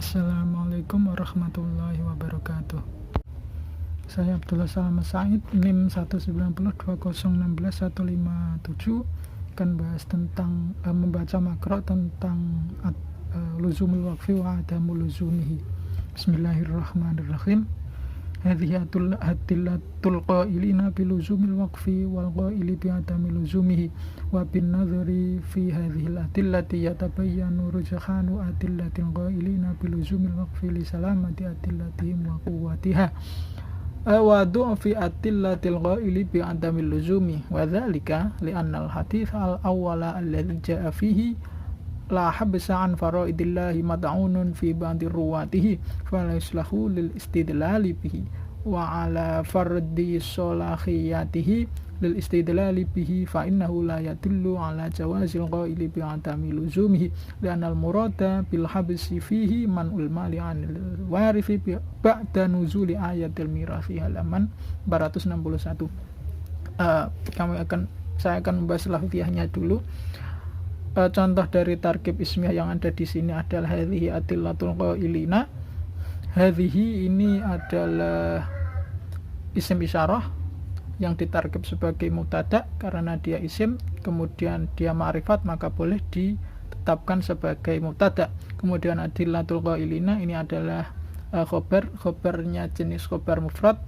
Assalamualaikum warahmatullahi wabarakatuh. Saya Abdullah Salam Said, NIM 192016157, akan bahas tentang membaca makro tentang luzumul waqfi wa adamul luzumihi. Bismillahirrahmanirrahim. Hadhihi adillatul qailina bi luzumil waqfi wal qaili bi adami luzumihi wa bin nadhari fi hadhil adillati yatabayyanu rujhanu adillatil qailina bi luzumil waqfi li salamati adillatihim wa quwwatiha wa du'fi adillatil qaili bi adami luzumi wa dhalika li anna al hadits al awwala alladhi jaa fihi la habsa an faraidillahi mad'unun fi ba'di ruwatihi fala yuslahu lil istidlali bihi wa ala fardi solahiyatihi lil istidlali bihi fa innahu la yadullu ala jawazil qaili bi adami luzumihi li'anna al murada bil habsi fihi man'ul mali 'anil warithi ba'da nuzuli ayatil mirathi halaman 461. Saya akan membahas lafziyahnya dulu. Contoh dari tarkib ismiyah yang ada di sini adalah hadhihi adillatul qailina. Hadhihi ini adalah isim isyarah yang ditarkib sebagai mubtada karena dia isim, kemudian dia ma'rifat maka boleh ditetapkan sebagai mubtada. Kemudian adillatul qailina ini adalah khobarnya jenis khobar mufrad.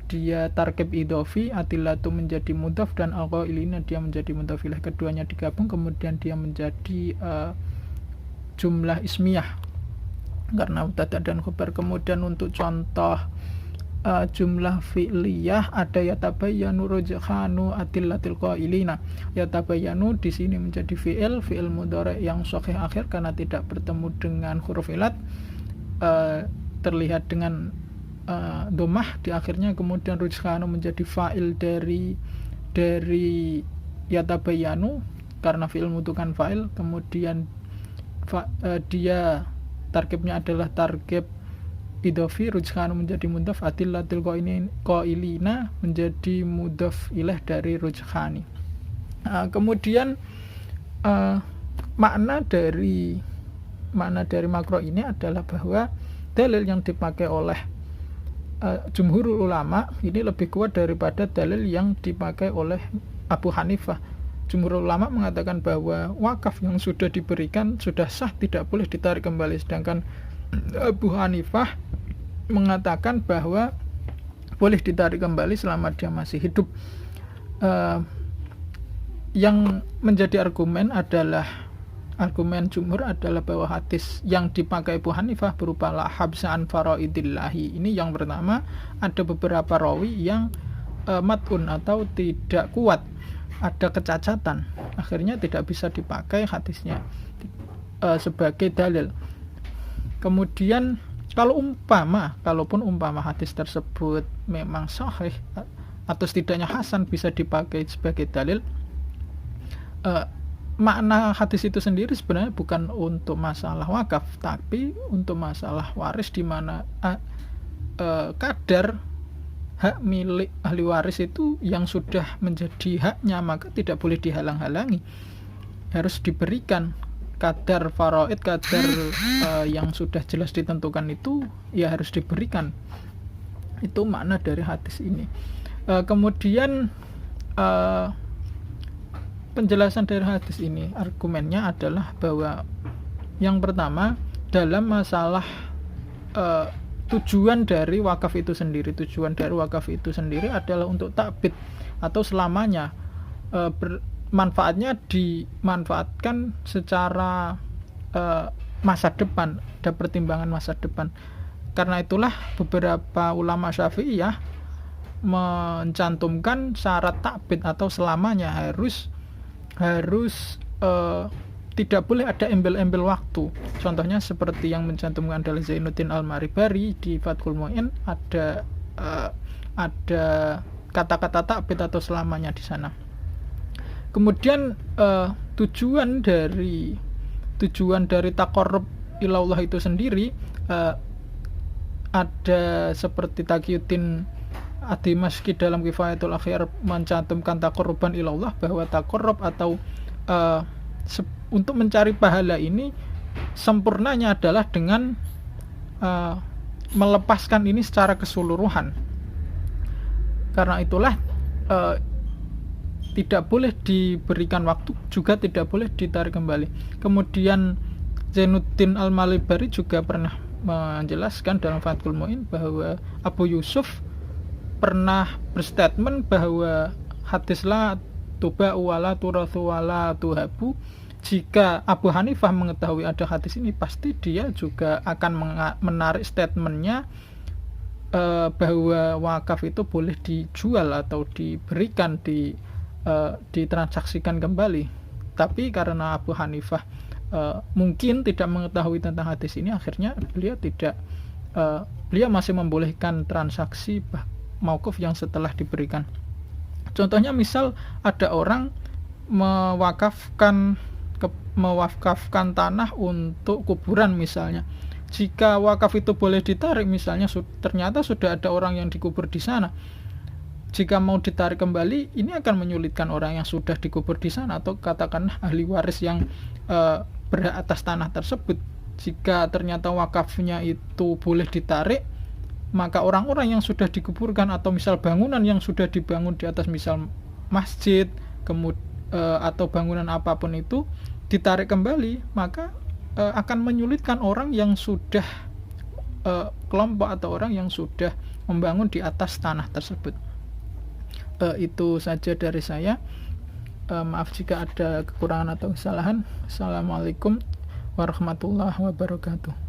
Dia tarkib idhofi, adillatu menjadi mudhaf dan al-qailina dia menjadi mudhaf ilaih, keduanya digabung kemudian dia menjadi jumlah ismiyah karena mubtada dan khabar. Kemudian untuk contoh jumlah fi'liyah ada yatabayyanu rujhanu adillatil qailina. Yatabayyanu di sini menjadi fi'il mudhari yang shahih akhir karena tidak bertemu dengan huruf ilat, terlihat dengan domah di akhirnya. Kemudian rujhanu menjadi fa'il dari yatabayyanu karena fi'il membutuhkan fa'il. Kemudian dia tarkibnya adalah tarkib idhofi, rujhanu menjadi mudhaf, adillatil qailina menjadi mudhaf ilaih dari rujhani. Kemudian makna dari makro ini adalah bahwa dalil yang dipakai oleh jumhurul ulama ini lebih kuat daripada dalil yang dipakai oleh Abu Hanifah. Jumhurul ulama mengatakan bahwa wakaf yang sudah diberikan sudah sah, tidak boleh ditarik kembali, sedangkan Abu Hanifah mengatakan bahwa boleh ditarik kembali selama dia masih hidup. Yang menjadi argumen jumhur adalah bahwa hadis yang dipakai Abu Hanifah berupa la habsa an faraidillahi. Ini yang pertama, ada beberapa rawi yang mat'un atau tidak kuat, ada kecacatan, akhirnya tidak bisa dipakai hadisnya sebagai dalil. Kemudian kalaupun umpama hadis tersebut memang sahih atau setidaknya hasan bisa dipakai sebagai dalil, makna hadis itu sendiri sebenarnya bukan untuk masalah wakaf, tapi untuk masalah waris, di mana kadar hak milik ahli waris itu yang sudah menjadi haknya maka tidak boleh dihalang-halangi, harus diberikan. Kadar faraid, kadar yang sudah jelas ditentukan itu ya harus diberikan. Itu makna dari hadis ini. Kemudian penjelasan dari hadis ini, argumennya adalah bahwa yang pertama, dalam masalah tujuan dari wakaf itu sendiri adalah untuk takbid atau selamanya, manfaatnya dimanfaatkan secara masa depan, ada pertimbangan masa depan. Karena itulah beberapa ulama Syafi'iyah mencantumkan syarat takbid atau selamanya harus tidak boleh ada embel-embel waktu. Contohnya seperti yang mencantumkan adalah Zainuddin Al-Maribari di Fathul Mu'in, ada kata-kata takbid atau selamanya di sana. Kemudian tujuan dari taqarrub ilallah itu sendiri ada seperti Taqiyuddin Ad-Dimashqi dalam Kifayatul Akhyar mencantumkan taqarruban ilallah, bahwa taqarrub atau untuk mencari pahala ini sempurnanya adalah dengan melepaskan ini secara keseluruhan. Karena itulah tidak boleh diberikan waktu, juga tidak boleh ditarik kembali. Kemudian Zainuddin Al-Malibari juga pernah menjelaskan dalam Fathul Mu'in bahwa Abu Yusuf pernah berstatement bahwa hadis la tuba wala turathu wala tuhabu. Jika Abu Hanifah mengetahui ada hadis ini, pasti dia juga akan menarik statementnya bahwa wakaf itu boleh dijual atau diberikan, ditransaksikan kembali. Tapi karena Abu Hanifah mungkin tidak mengetahui tentang hadis ini, akhirnya beliau masih membolehkan transaksi mauquf yang setelah diberikan. Contohnya misal ada orang mewakafkan tanah untuk kuburan misalnya. Jika wakaf itu boleh ditarik, misalnya ternyata sudah ada orang yang dikubur di sana, jika mau ditarik kembali, ini akan menyulitkan orang yang sudah dikubur di sana, atau katakanlah ahli waris yang berhak atas tanah tersebut. Jika ternyata wakafnya itu boleh ditarik, maka orang-orang yang sudah dikuburkan atau misal bangunan yang sudah dibangun di atas misal masjid atau bangunan apapun itu ditarik kembali, maka akan menyulitkan orang yang sudah kelompok atau orang yang sudah membangun di atas tanah tersebut. Itu saja dari saya. Maaf jika ada kekurangan atau kesalahan. Assalamualaikum warahmatullahi wabarakatuh.